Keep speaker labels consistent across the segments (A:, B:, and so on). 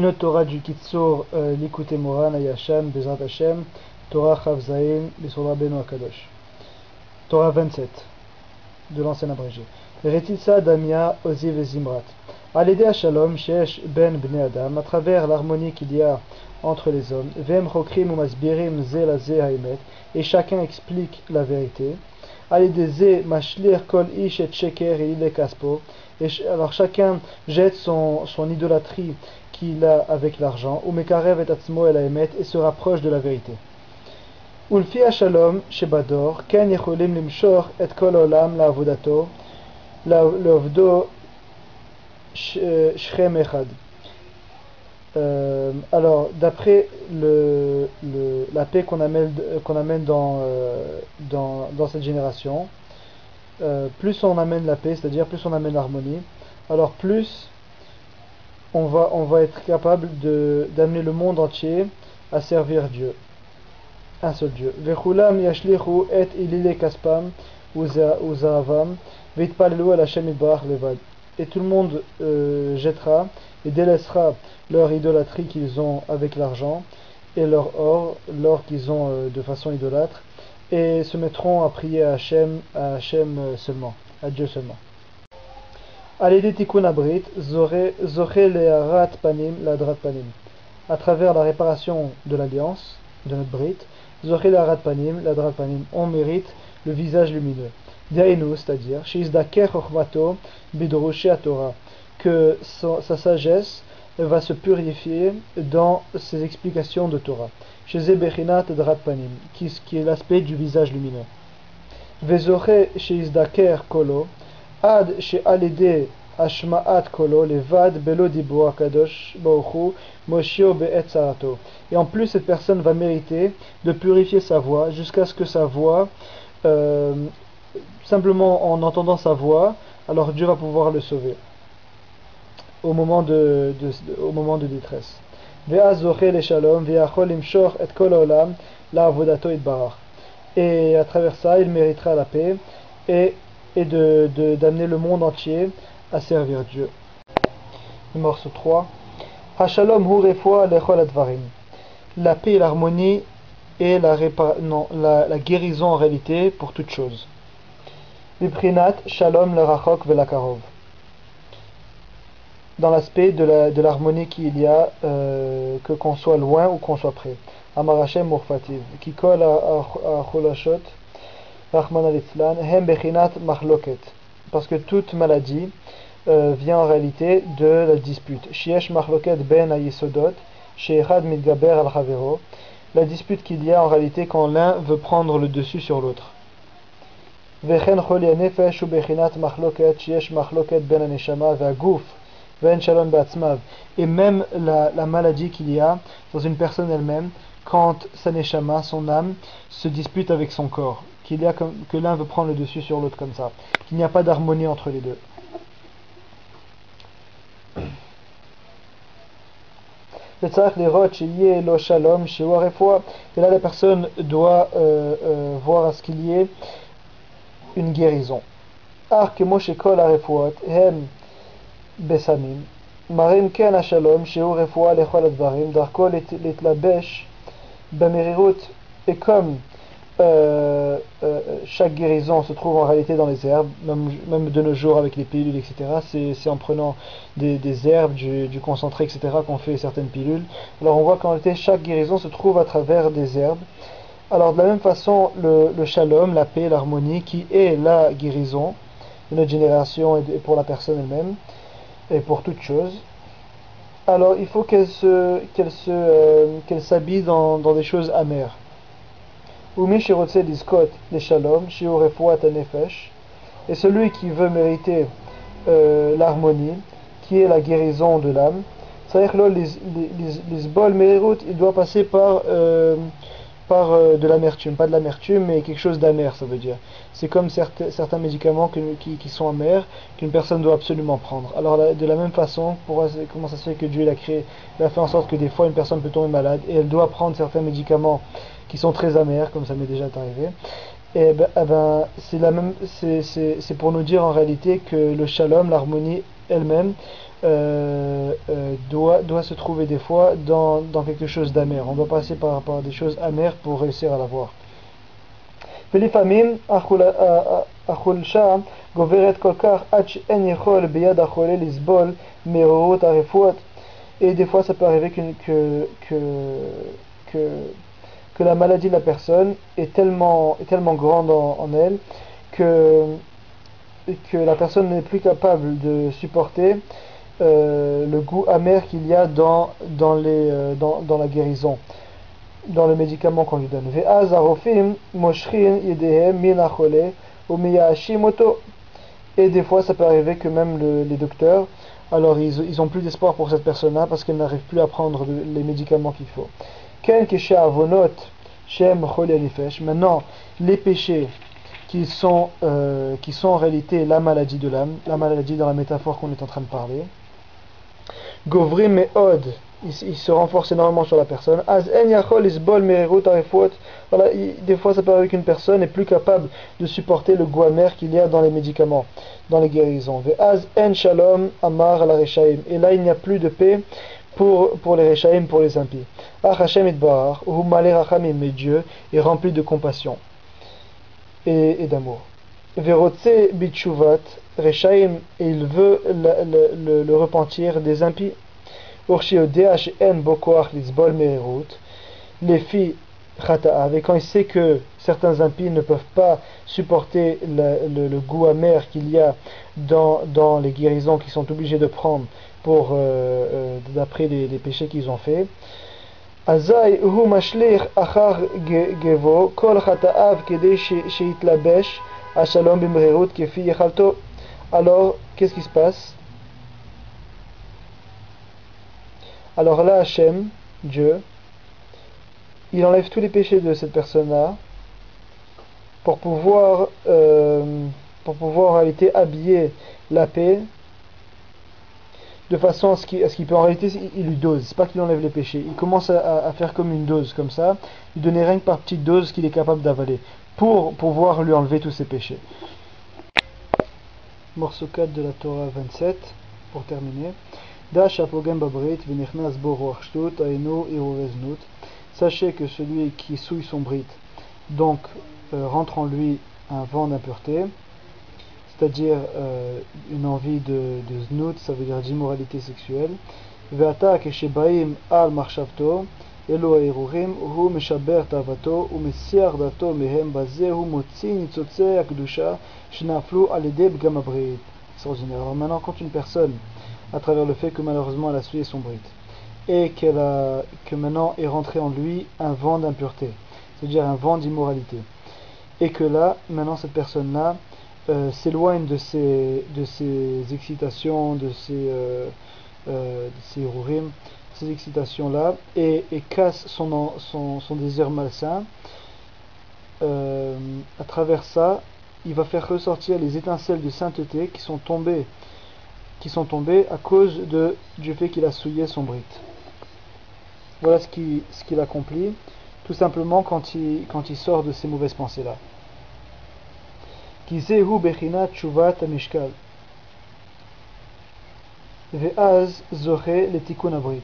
A: Une autre Torah du Kitzur, Likutei Moran, Ayasham, Bezrat Hashem, Torah Chav Zayin, B'Sur Rabbeinu HaKadosh. Torah 27, de l'ancien abrégé. Retitsa Damia, Oziv et Zimrat. Al-Ede Shalom, Sheesh Ben Bnei Adam, à travers l'harmonie qu'il y a entre les hommes, Vem Chokrim ou Masbirim Ze la Ze Haemet, et chacun explique la vérité. Al-Ede Ze Mashlir Kol Ish et Sheker et Ile Kaspo, et alors chacun jette son idolâtrie qu'il a avec l'argent, ou Mekarev et Atzmo el Haemet, et se rapproche de la vérité. Ulfi Shalom Shebador, Ken Yecholim Limshor et Kol Olam la Avodato, la Lovdo Shrem Echad. Alors, d'après la paix qu'on amène dans cette génération, plus on amène la paix, c'est-à-dire plus on amène l'harmonie, alors plus on va être capable d'amener le monde entier à servir Dieu, un seul Dieu. Vechulam yashlichu et ilile kaspam uzavam vitpalelu al Hashem yitbarach levad. Et tout le monde jettera et délaissera leur idolâtrie qu'ils ont avec l'argent et leur l'or qu'ils ont de façon idolâtre, et se mettront à prier à Hashem seulement, à Dieu seulement. Al-Ede Tikkun Abrit, Zoche le'arat panim la'adrat panim. À travers la réparation de l'alliance, de notre Brit, Zoche le'arat panim la'adrat panim, on mérite le visage lumineux. Dainu, c'est-à-dire, Shizdaker Chochmato bidroshei Torah, que sa sagesse va se purifier dans ses explications de Torah. Chez Bechinat Adrat Panim, qui est l'aspect du visage lumineux. Vezoche Shizdaker Kolo, Ad She'alide Ashma'at Kolo, Levad Belo Dibro Akadosh Baruchu, Moshio Be'et Sarato. Et en plus, cette personne va mériter de purifier sa voix jusqu'à ce que sa voix, simplement en entendant sa voix, alors Dieu va pouvoir le sauver au moment de détresse. Et à travers ça, il méritera la paix et d'amener le monde entier à servir Dieu. Numéro 3. Hashalom hu refoua lechol advarim. La paix et l'harmonie et la guérison en réalité pour toute chose. Viprinat shalom lerachok velakarov. Dans l'aspect de l'harmonie qu'il y a, que qu'on soit loin ou qu'on soit près. Amar Hashem Murfativ, qui colle à Cholashot, Rahman al-Itzlan, Hem Bechinat Machloket. Parce que toute maladie vient en réalité de la dispute. Shiesh Machloket Ben Ayesodot, Sheechad Mitgaber al-Chavero. La dispute qu'il y a en réalité quand l'un veut prendre le dessus sur l'autre. Vechen Choli Nefesh ou Bechinat Machloket, Shiesh Machloket Ben Aneshama Ve'aguf. Et même la maladie qu'il y a dans une personne elle-même, quand sa neshama, son âme, se dispute avec son corps, que l'un veut prendre le dessus sur l'autre comme ça, qu'il n'y a pas d'harmonie entre les deux. Et là la personne doit voir à ce qu'il y ait une guérison. Besamim, Marim Ken Hashalom, Sheu Refoua Lechol Advarim, Darko Letlabesh, Bamerirut, et comme chaque guérison se trouve en réalité dans les herbes, même de nos jours avec les pilules, etc., c'est en prenant des herbes, du concentré, etc., qu'on fait certaines pilules. Alors on voit qu'en réalité chaque guérison se trouve à travers des herbes. Alors de la même façon, le shalom, la paix, l'harmonie, qui est la guérison de notre génération et pour la personne elle-même, et pour toute chose, alors il faut qu'elle s'habille dans des choses amères. Et celui qui veut mériter l'harmonie, qui est la guérison de l'âme, il doit passer par de l'amertume, pas de l'amertume, mais quelque chose d'amer, ça veut dire. C'est comme certains médicaments qui sont amers, qu'une personne doit absolument prendre. Alors de la même façon, comment ça se fait que Dieu il a fait en sorte que des fois une personne peut tomber malade, et elle doit prendre certains médicaments qui sont très amers, comme ça m'est déjà arrivé. Et c'est pour nous dire en réalité que le shalom, l'harmonie elle-même, doit se trouver des fois dans quelque chose d'amer. On doit passer par rapport à des choses amères pour réussir à l'avoir. ולפעמים החולשה גוברת כל כך עד שאין יכול ביד החולה לסבול מהורות הרפואות. Et des fois ça peut arriver que la maladie de la personne est tellement grande en elle que la personne n'est plus capable de supporter le goût amer qu'il y a dans la guérison, dans le médicament qu'on lui donne. ואז הרופאים מושכים ידיהם מן החולה ומייאשים אותו. Et des fois ça peut arriver que même les docteurs, alors ils ont plus d'espoir pour cette personne-là parce qu'elle n'arrive plus à prendre les médicaments qu'il faut. כן כשהעוונות שהם חולי הנפש, maintenant les péchés qui sont en réalité la maladie de l'âme, la maladie dans la métaphore qu'on est en train de parler, Govrim et Od, il se renforce énormément sur la personne. Az en yachol isbol mererut arefot. Voilà, des fois ça peut arriver qu'une personne est plus capable de supporter le goût amer qu'il y a dans les médicaments, dans les guérisons. Ve az en shalom amar la rechaim. Et là il n'y a plus de paix pour les rechaim, pour les impies. Ach Hashem itbarach, hu malé rachamim, mais Dieu est rempli de compassion et d'amour. Verotse bitshuvat rechaim, et il veut le repentir des impies. Urshiodea she'en bokoach lisbol meherut, les filles chata'av, et quand il sait que certains impies ne peuvent pas supporter le goût amer qu'il y a dans les guérisons qu'ils sont obligés de prendre pour d'après les péchés qu'ils ont fait. Azai hu mashlich achar gevo kol chata'av kedei sheitlabesh ashalom bimherut kefi yechalto. Alors qu'est-ce qui se passe? Alors là, Hachem, Dieu, il enlève tous les péchés de cette personne-là pour pouvoir en réalité habiller la paix de façon à ce qu'il peut en réalité, il lui dose. C'est pas qu'il enlève les péchés. Il commence à faire comme une dose, comme ça. Il donne rien que par petite dose qu'il est capable d'avaler pour pouvoir lui enlever tous ses péchés. Morceau 4 de la Torah 27, pour terminer. Sachez que celui qui souille son brit, donc rentre en lui un vent d'impureté, c'est-à-dire une envie de znout, ça veut dire d'immoralité sexuelle. Ve'ata keshebaim al marshavto elo ha'erurim hu meshaber tavato umesiach dato mehem bazeh hu motzi nitzotzei hakdusha shenaflu al yedei bgam habrit. Extraordinaire. Alors maintenant, quand une personne, à travers le fait que malheureusement elle a souillé son brit, et que maintenant est rentré en lui un vent d'impureté, c'est-à-dire un vent d'immoralité, et que là, maintenant cette personne-là s'éloigne de ces excitations, de ces rurim, ces excitations-là, et casse son désir malsain, à travers ça, il va faire ressortir les étincelles de sainteté qui sont tombées à cause du fait qu'il a souillé son brit. Voilà ce qu'il accomplit, tout simplement quand il sort de ces mauvaises pensées-là. Kizehu bechinat tshuvat hamishkal ve'az zoche letikun habrit.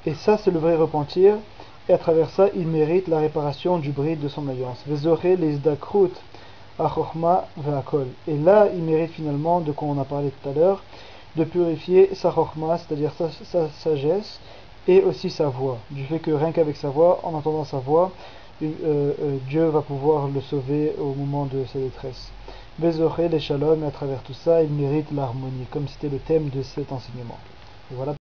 A: Et ça c'est le vrai repentir, et à travers ça il mérite la réparation du brit de son alliance. Ve'zoche leizdakrut achokma ve'akol. Et là il mérite finalement, de quoi on a parlé tout à l'heure, de purifier sa chokma, c'est-à-dire sa sagesse, et aussi sa voix, du fait que rien qu'avec sa voix, en entendant sa voix, Dieu va pouvoir le sauver au moment de sa détresse. Bezoché les shalom, et à travers tout ça il mérite l'harmonie, comme c'était le thème de cet enseignement. Et voilà.